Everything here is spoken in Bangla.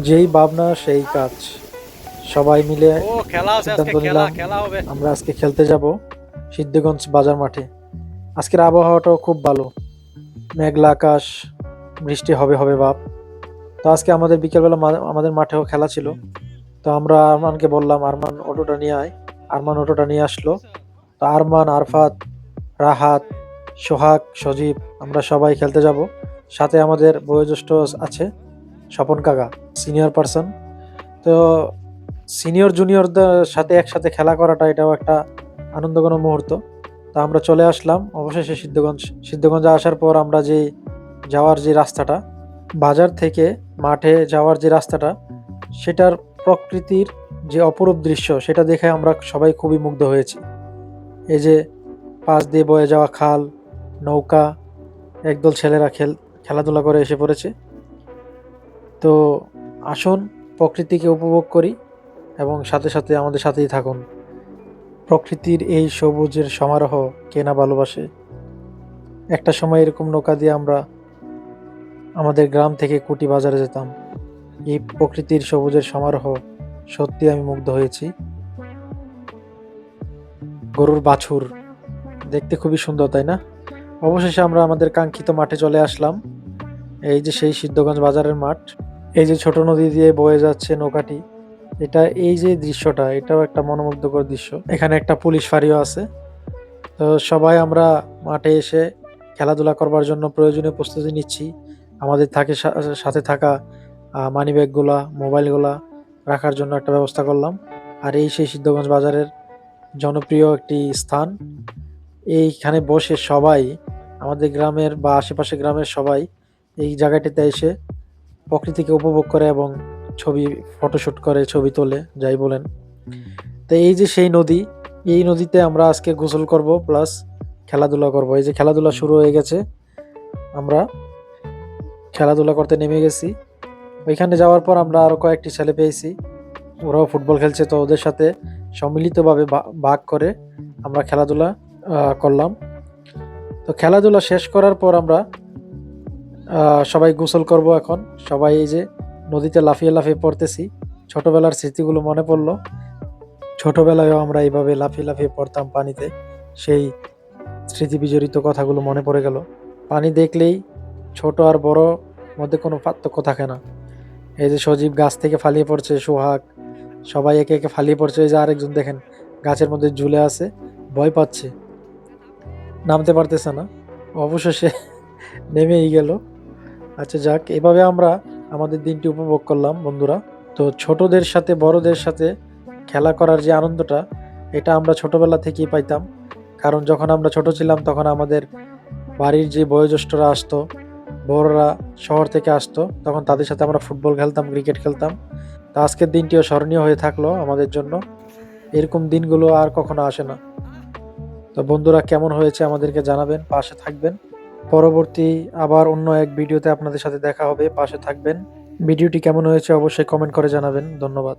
যেই ভাবনা সেই কাজ। সবাই মিলে ও খেলা আছে আজকে, সিদ্ধান্ত খেলা নিলাম খেলা হবে। আমরা আজকে খেলতে যাব সিদ্ধগঞ্জ বাজার মাঠে। আজকের আবহাওয়াটাও খুব ভালো, মেঘলা আকাশ, বৃষ্টি হবে হবে ভাব। তো আজকে আমাদের বিকেলবেলা আমাদের মাঠেও খেলা ছিল। তো আমরা আরমানকে বললাম, আরমান অটোটা নিয়ে আয়। আরমান অটোটা নিয়ে আসলো। তো আরমান, আরফাত, রাহাত, সোহাগ, সজীব, আমরা সবাই খেলতে যাব। সাথে আমাদের বয়োজ্যেষ্ঠ আছে স্বপন কাকা, সিনিয়র পার্সন। তো সিনিয়র জুনিয়রদের সাথে একসাথে খেলা করাটা এটাও একটা আনন্দঘন মুহূর্ত। তা আমরা চলে আসলাম অবশেষে সিদ্ধগঞ্জ। সিদ্ধগঞ্জে আসার পর আমরা যে যাওয়ার যে রাস্তাটা, বাজার থেকে মাঠে যাওয়ার যে রাস্তাটা, সেটার প্রকৃতির যে অপরূপ দৃশ্য সেটা দেখে আমরা সবাই খুবই মুগ্ধ হয়েছি। এই যে পাশ দিয়ে বয়ে যাওয়া খাল, নৌকা, একদল ছেলেরা খেলাধুলা করে এসে পড়েছে। তো আসুন প্রকৃতিকে উপভোগ করি এবং সাথে সাথে আমাদের সাথেই থাকুন। প্রকৃতির এই সবুজের সমারোহ কে না ভালোবাসে। একটা সময় এরকম নৌকা দিয়ে আমরা আমাদের গ্রাম থেকে কুটি বাজারে যেতাম। এই প্রকৃতির সবুজের সমারোহ সত্যি আমি মুগ্ধ হয়েছি। গরুর বাছুর দেখতে খুবই সুন্দর, তাই না? অবশেষে আমরা আমাদের কাঙ্ক্ষিত মাঠে চলে আসলাম। এই যে সেই সিদ্ধগঞ্জ বাজারের মাঠ। এই যে ছোট নদী দিয়ে বয়ে যাচ্ছে নৌকাটি, এটা এই যে দৃশ্যটা, এটাও একটা মনোমুগ্ধকর দৃশ্য। এখানে একটা পুলিশ ফাঁড়িও আছে। তো সবাই আমরা মাঠে এসে খেলাধুলা করবার জন্য প্রয়োজনীয় প্রস্তুতি নিচ্ছি। আমাদের সাথে থাকা মানিব্যাগগুলা, মোবাইলগুলা রাখার জন্য একটা ব্যবস্থা করলাম। আর এই সেই সিদ্ধগঞ্জ বাজারের জনপ্রিয় একটি স্থান। এইখানে বসে সবাই, আমাদের গ্রামের বা আশেপাশে গ্রামের সবাই এই জায়গাটিতে এসে প্রকৃতিকে উপভোগ করে এবং ফটোশুট করে, ছবি তোলে, যাই বলেন। তো এই যে সেই নদী, এই নদীতে আমরা আজকে গোসল করব প্লাস খেলাধুলা করব। এই যে খেলাধুলা শুরু হয়ে গেছে, আমরা খেলাধুলা করতে নেমে গেছি। ওইখানে যাওয়ার পর আমরা আরো কয়েকটি ছেলে পেয়েছি, ওরাও ফুটবল খেলছে। তো ওদের সাথে সম্মিলিতভাবে ভাগ করে আমরা খেলাধুলা করলাম। তো খেলাধুলা শেষ করার পর আমরা সবাই গোসল করব এখন। সবাই এই যে নদীতে লাফিয়ে লাফিয়ে পড়তেছি, ছোটবেলার স্মৃতিগুলো মনে পড়লো। ছোটবেলায়ও আমরা এইভাবে লাফিয়ে লাফিয়ে পড়তাম পানিতে, সেই স্মৃতি বিজড়িত কথাগুলো মনে পড়ে গেল। পানি দেখলেই ছোট আর বড় মধ্যে কোনো পার্থক্য থাকে না। এই যে সজীব গাছ থেকে ফালিয়ে পড়ছে, সোহাগ, সবাই একে একে ফালিয়ে পড়ছে। এই যে আরেকজন দেখেন গাছের মধ্যে ঝুলে আছে, ভয় পাচ্ছে, নামতে পারতেছে না, অবশেষে নেমেই গেল। আচ্ছা যাক, এভাবে আমরা আমাদের দিনটি উপভোগ করলাম বন্ধুরা। তো ছোটদের সাথে বড়দের সাথে খেলা করার যে আনন্দটা, এটা আমরা ছোটবেলা থেকেই পাইতাম। কারণ যখন আমরা ছোট ছিলাম তখন আমাদের বাড়ির যে বয়োজ্যেষ্ঠরা আসতো, বড়রা শহর থেকে আসতো, তখন তাদের সাথে আমরা ফুটবল খেলতাম, ক্রিকেট খেলতাম। তো আজকের দিনটিও স্মরণীয় হয়ে থাকলো আমাদের জন্য। এরকম দিনগুলো আর কখনো আসে না। তো বন্ধুরা, কেমন হয়েছে আমাদেরকে জানাবেন, পাশে থাকবেন। পরবর্তী আবার অন্য এক ভিডিওতে আপনাদের সাথে দেখা হবে, পাশে থাকবেন। ভিডিওটি কেমন হয়েছে অবশ্যই কমেন্ট করে জানাবেন। ধন্যবাদ।